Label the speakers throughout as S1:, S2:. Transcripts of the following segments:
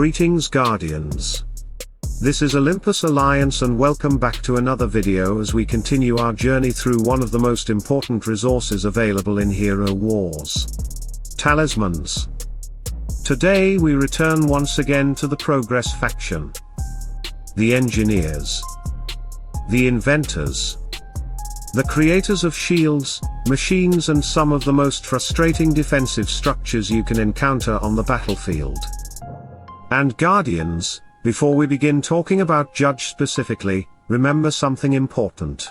S1: Greetings Guardians. This is Olympus Alliance and welcome back to another video as we continue our journey through one of the most important resources available in Hero Wars. Talismans. Today we return once again to the Progress faction. The engineers. The inventors. The creators of shields, machines and some of the most frustrating defensive structures you can encounter on the battlefield. And Guardians, before we begin talking about Judge specifically, remember something important.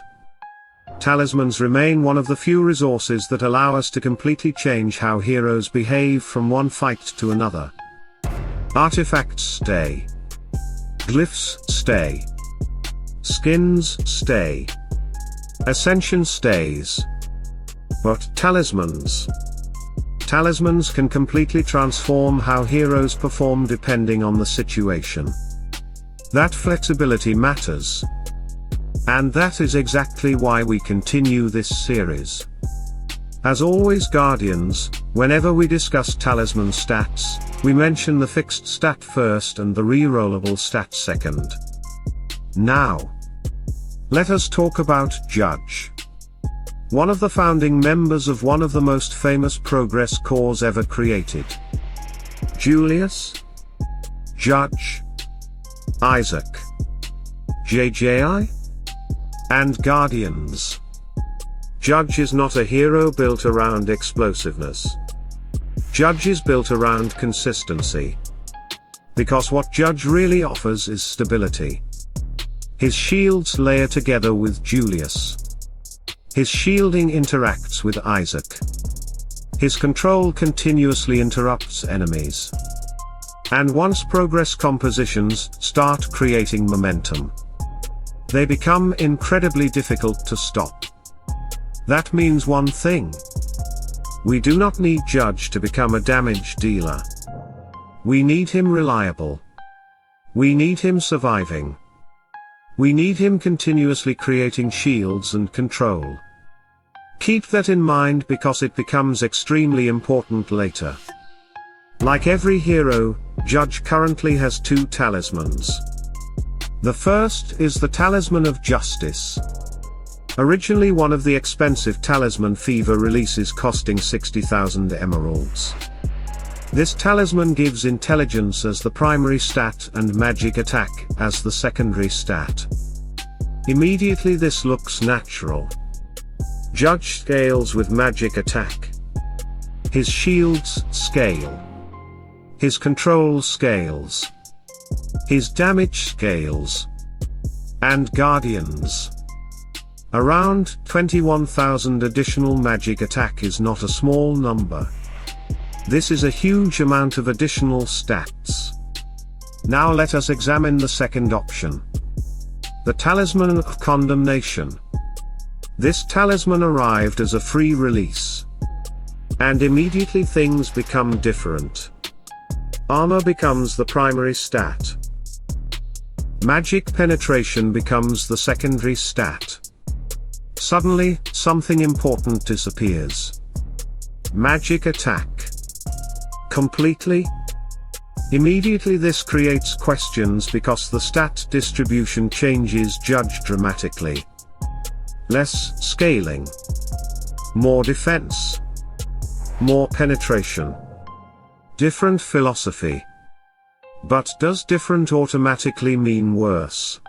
S1: Talismans remain one of the few resources that allow us to completely change how heroes behave from one fight to another. Artifacts stay. Glyphs stay. Skins stay. Ascension stays. But Talismans can completely transform how heroes perform depending on the situation. That flexibility matters. And that is exactly why we continue this series. As always Guardians, whenever we discuss talisman stats, we mention the fixed stat first and the rerollable stat second. Now, let us talk about Judge. One of the founding members of one of the most famous Progress cores ever created. Julius, Judge, Isaac, JJI, and Guardians. Judge is not a hero built around explosiveness. Judge is built around consistency. Because what Judge really offers is stability. His shields layer together with Julius. His shielding interacts with Isaac. His control continuously interrupts enemies. And once Progress compositions start creating momentum, they become incredibly difficult to stop. That means one thing. We do not need Judge to become a damage dealer. We need him reliable. We need him surviving. We need him continuously creating shields and control. Keep that in mind because it becomes extremely important later. Like every hero, Judge currently has two talismans. The first is the Talisman of Justice. Originally one of the expensive Talisman Fever releases costing 60,000 emeralds. This talisman gives intelligence as the primary stat and magic attack as the secondary stat. Immediately this looks natural. Judge scales with magic attack. His shields scale. His control scales. His damage scales. And Guardians. Around 21,000 additional magic attack is not a small number. This is a huge amount of additional stats. Now let us examine the second option. The Talisman of Condemnation. This talisman arrived as a free release. And immediately things become different. Armor becomes the primary stat. Magic penetration becomes the secondary stat. Suddenly, something important disappears. Magic attack. Completely? Immediately this creates questions because the stat distribution changes Judge dramatically. Less scaling. More defense. More penetration. Different philosophy. But does different automatically mean worse?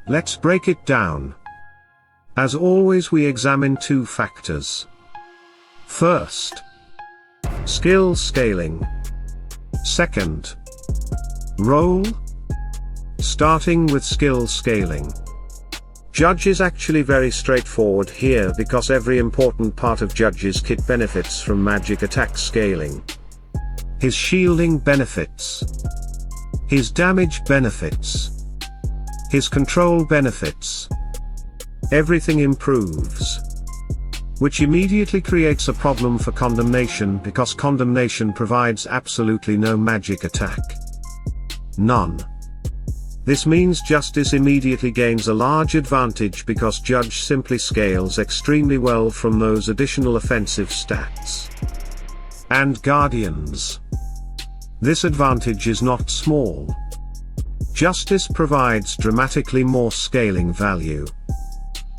S1: Let's break it down. As always we examine two factors. First, skill scaling. Second, role. Starting with skill scaling. Judge is actually very straightforward here because every important part of Judge's kit benefits from magic attack scaling. His shielding benefits. His damage benefits. His control benefits. Everything improves. Which immediately creates a problem for Condemnation because Condemnation provides absolutely no magic attack. None. This means Justice immediately gains a large advantage because Judge simply scales extremely well from those additional offensive stats. And Guardians. This advantage is not small. Justice provides dramatically more scaling value.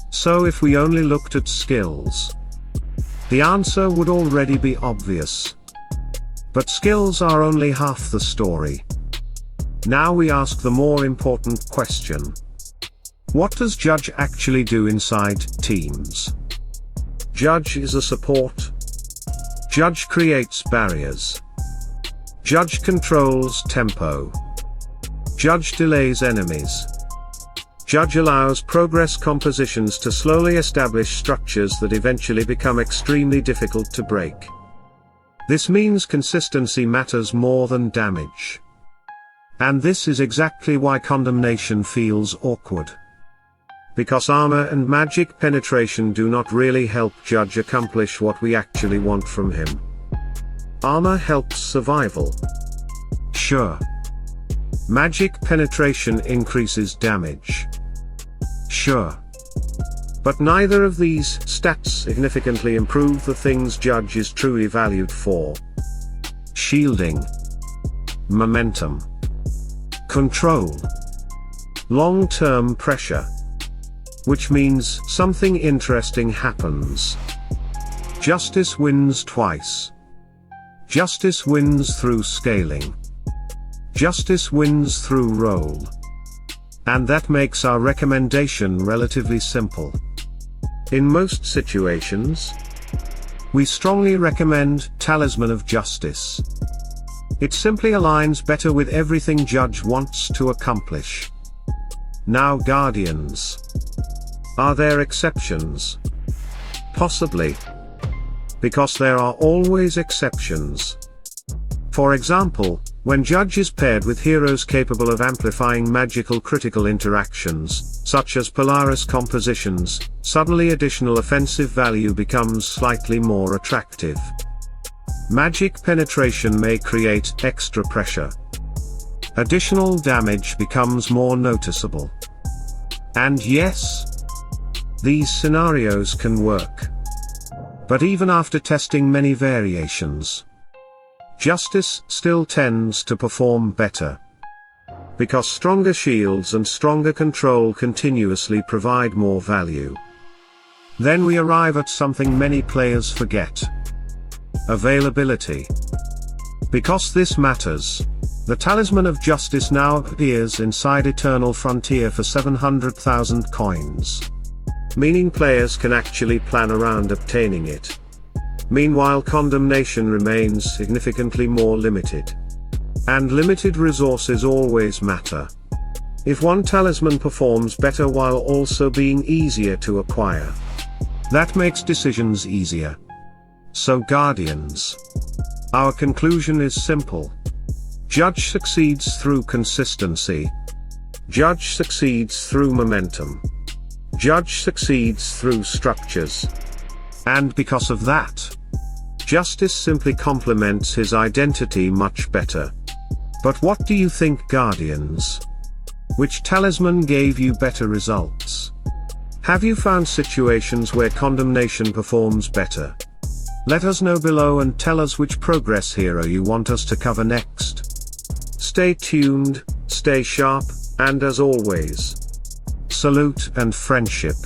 S1: So if we only looked at skills, the answer would already be obvious. But skills are only half the story. Now we ask the more important question. What does Judge actually do inside teams? Judge is a support. Judge creates barriers. Judge controls tempo. Judge delays enemies. Judge allows progress compositions to slowly establish structures that eventually become extremely difficult to break. This means consistency matters more than damage. And this is exactly why condemnation feels awkward. Because armor and magic penetration do not really help Judge accomplish what we actually want from him. Armor helps survival. Sure. Magic penetration increases damage. Sure. But neither of these stats significantly improve the things Judge is truly valued for. Shielding. Momentum. Control. Long-term pressure. Which means something interesting happens. Justice wins twice. Justice wins through scaling. Justice wins through role. And that makes our recommendation relatively simple. In most situations, we strongly recommend Talisman of Justice. It simply aligns better with everything Judge wants to accomplish. Now Guardians. Are there exceptions? Possibly. Because there are always exceptions. For example, when Judge is paired with heroes capable of amplifying magical critical interactions, such as Polaris compositions, suddenly additional offensive value becomes slightly more attractive. Magic penetration may create extra pressure. Additional damage becomes more noticeable. And yes, these scenarios can work. But even after testing many variations, Justice still tends to perform better. Because stronger shields and stronger control continuously provide more value. Then we arrive at something many players forget. Availability. Because this matters, the Talisman of Justice now appears inside Eternal Frontier for 700,000 coins. Meaning players can actually plan around obtaining it. Meanwhile, Condemnation remains significantly more limited. And limited resources always matter. If one talisman performs better while also being easier to acquire, that makes decisions easier. So Guardians. Our conclusion is simple. Judge succeeds through consistency. Judge succeeds through momentum. Judge succeeds through structures. And because of that, Justice simply complements his identity much better. But what do you think, Guardians? Which talisman gave you better results? Have you found situations where Condemnation performs better? Let us know below and tell us which progress hero you want us to cover next. Stay tuned, stay sharp, and as always, salute and friendship.